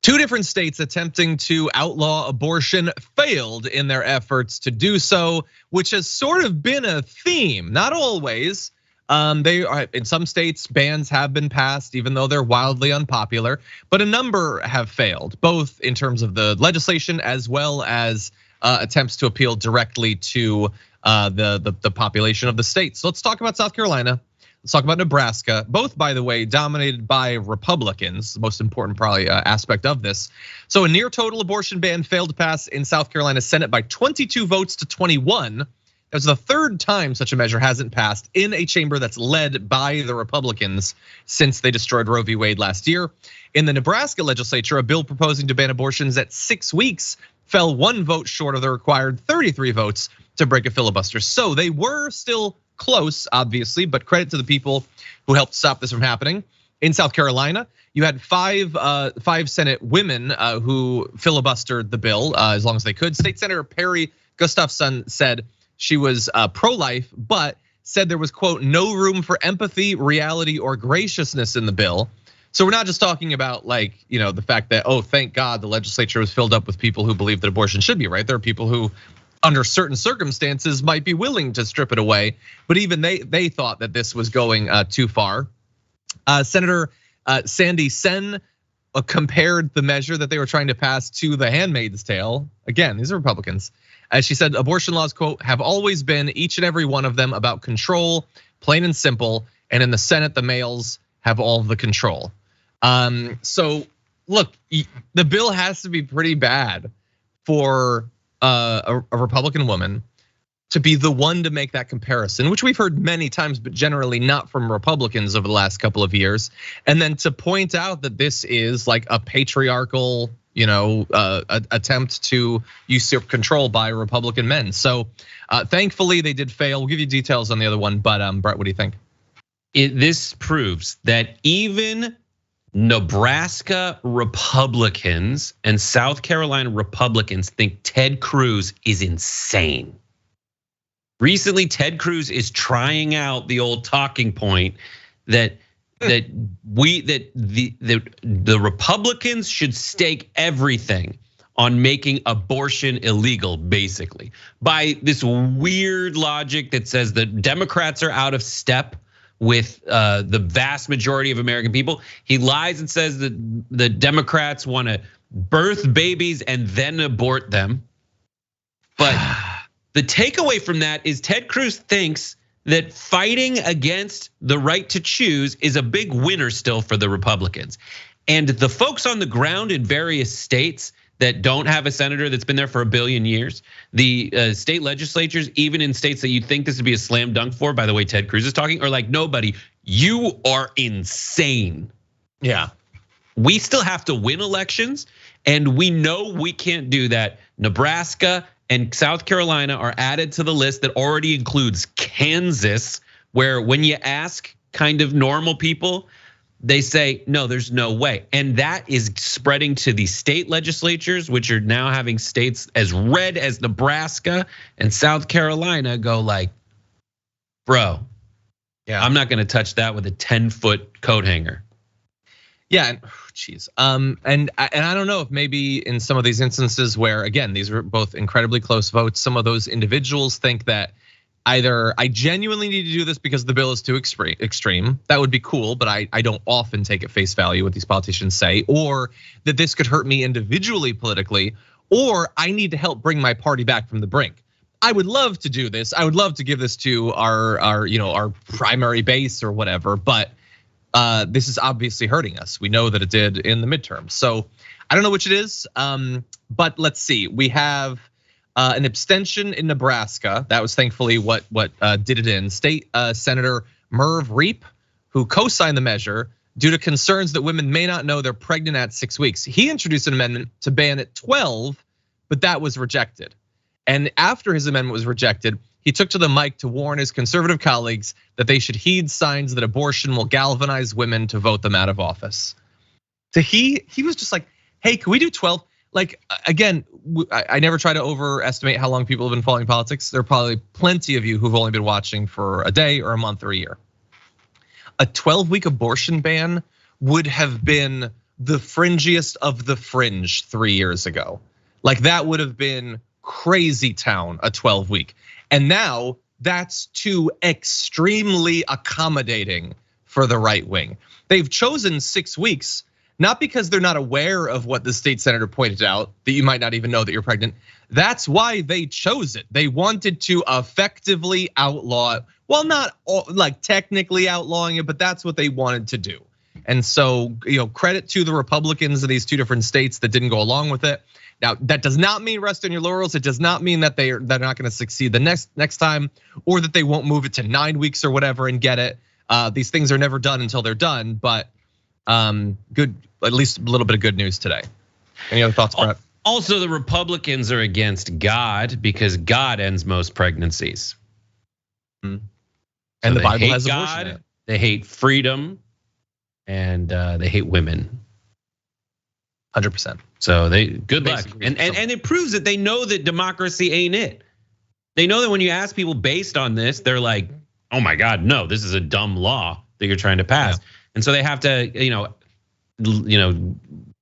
Two different states attempting to outlaw abortion failed in their efforts to do so, which has sort of been a theme, not always. They are in some states, bans have been passed, even though they're wildly unpopular. But a number have failed, both in terms of the legislation as well as attempts to appeal directly to the population of the state. So let's talk about South Carolina. Let's talk about Nebraska, both, by the way, dominated by Republicans, the most important probably aspect of this. So a near total abortion ban failed to pass in South Carolina Senate by 22 votes to 21. That was the third time such a measure hasn't passed in a chamber that's led by the Republicans since they destroyed Roe v. Wade last year. In the Nebraska legislature, a bill proposing to ban abortions at 6 weeks fell 1 vote short of the required 33 votes to break a filibuster. So they were still close, obviously, but credit to the people who helped stop this from happening. In South Carolina, you had five Senate women who filibustered the bill as long as they could. State Senator Perry Gustafson said she was pro-life, but said there was, quote, no room for empathy, reality, or graciousness in the bill. So we're not just talking about like, the fact that, oh, thank God the legislature was filled up with people who believe that abortion should be right. There are people who, under certain circumstances, might be willing to strip it away, but even they thought that this was going too far. Senator Sandy Sen compared the measure that they were trying to pass to The Handmaid's Tale. Again, these are Republicans. As she said, abortion laws, quote, have always been, each and every one of them, about control, plain and simple. And in the Senate, the males have all of the control. So look, the bill has to be pretty bad for a Republican woman to be the one to make that comparison, which we've heard many times, but generally not from Republicans over the last couple of years. And then to point out that this is like a patriarchal, attempt to usurp control by Republican men. So thankfully they did fail. We'll give you details on the other one, but Brett, what do you think? This proves that even Nebraska Republicans and South Carolina Republicans think Ted Cruz is insane. Recently, Ted Cruz is trying out the old talking point that the Republicans should stake everything on making abortion illegal, basically, by this weird logic that says the Democrats are out of step with the vast majority of American people. He lies and says that the Democrats want to birth babies and then abort them. But the takeaway from that is Ted Cruz thinks that fighting against the right to choose is a big winner still for the Republicans. And the folks on the ground in various states that don't have a senator that's been there for 1 billion years, the state legislatures, even in states that you think this would be a slam dunk for, by the way Ted Cruz is talking, are like, nobody, you are insane. Yeah. We still have to win elections, and we know we can't do that. Nebraska and South Carolina are added to the list that already includes Kansas, where when you ask kind of normal people, they say, no, there's no way. And that is spreading to the state legislatures, which are now having states as red as Nebraska and South Carolina go like, bro, yeah, I'm not gonna touch that with a 10-foot coat hanger. Yeah, geez. And I don't know if maybe in some of these instances where, again, these were both incredibly close votes, some of those individuals think that either I genuinely need to do this because the bill is too extreme. That would be cool, but I don't often take at face value what these politicians say, or that this could hurt me individually politically, or I need to help bring my party back from the brink. I would love to do this. I would love to give this to our primary base or whatever, but this is obviously hurting us. We know that it did in the midterm. So I don't know which it is, but let's see. We have an abstention in Nebraska. That was thankfully what did it in. State Senator Merv Reep, who co-signed the measure due to concerns that women may not know they're pregnant at 6 weeks. He introduced an amendment to ban at 12, but that was rejected. And after his amendment was rejected, he took to the mic to warn his conservative colleagues that they should heed signs that abortion will galvanize women to vote them out of office. So he was just like, hey, can we do 12? Like, again, I never try to overestimate how long people have been following politics. There are probably plenty of you who've only been watching for a day or a month or a year. A 12-week abortion ban would have been the fringiest of the fringe 3 years ago. Like that would have been crazy town, a 12-week. And now that's too extremely accommodating for the right wing. They've chosen 6 weeks, not because they're not aware of what the state senator pointed out, that you might not even know that you're pregnant. That's why they chose it. They wanted to effectively outlaw it. Well, not like technically outlawing it, but that's what they wanted to do. And so, credit to the Republicans in these 2 different states that didn't go along with it. Now, that does not mean rest on your laurels. It does not mean that they're not going to succeed the next time, or that they won't move it to 9 weeks or whatever and get it. These things are never done until they're done, but good, at least a little bit of good news today. Any other thoughts, Brett? Also, the Republicans are against God because God ends most pregnancies. And so the Bible has abortion God, in it. They hate freedom, and they hate women. 100%. So good luck. And it proves that they know that democracy ain't it. They know that when you ask people based on this, they're like, oh my God, no, this is a dumb law that you're trying to pass. Yeah. And so they have to,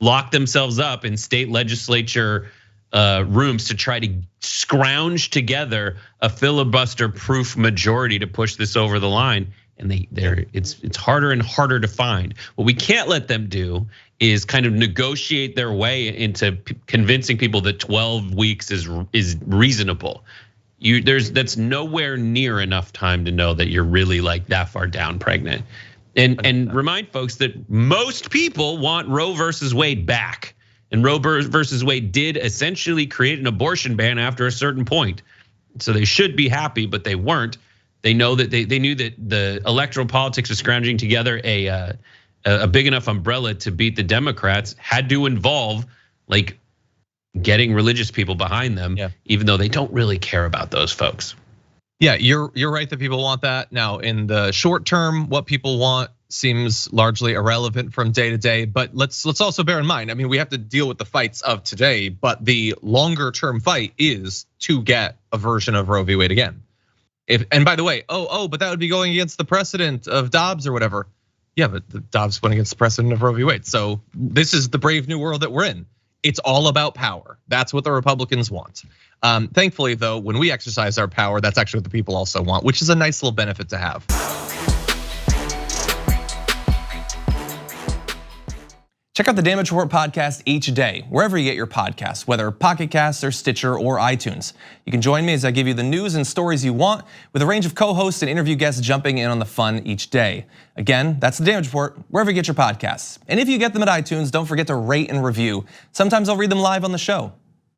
lock themselves up in state legislature rooms to try to scrounge together a filibuster-proof majority to push this over the line. And it's harder and harder to find. What we can't let them do is kind of negotiate their way into convincing people that 12 weeks is reasonable. That's nowhere near enough time to know that you're really like that far down pregnant. And remind folks that most people want Roe versus Wade back. And Roe versus Wade did essentially create an abortion ban after a certain point. So they should be happy, but they weren't. They know that they knew that the electoral politics of scrounging together a big enough umbrella to beat the Democrats had to involve like getting religious people behind them, even though they don't really care about those folks. Yeah, you're right that people want that. Now, in the short term, what people want seems largely irrelevant from day to day. But let's also bear in mind, I mean, we have to deal with the fights of today, but the longer term fight is to get a version of Roe v. Wade again. And by the way, but that would be going against the precedent of Dobbs or whatever. Yeah, but Dobbs went against the precedent of Roe v. Wade. So this is the brave new world that we're in. It's all about power. That's what the Republicans want. Thankfully, though, when we exercise our power, that's actually what the people also want, which is a nice little benefit to have. Check out the Damage Report podcast each day, wherever you get your podcasts, whether Pocket Casts or Stitcher or iTunes. You can join me as I give you the news and stories you want, with a range of co-hosts and interview guests jumping in on the fun each day. Again, that's the Damage Report, wherever you get your podcasts. And if you get them at iTunes, don't forget to rate and review. Sometimes I'll read them live on the show.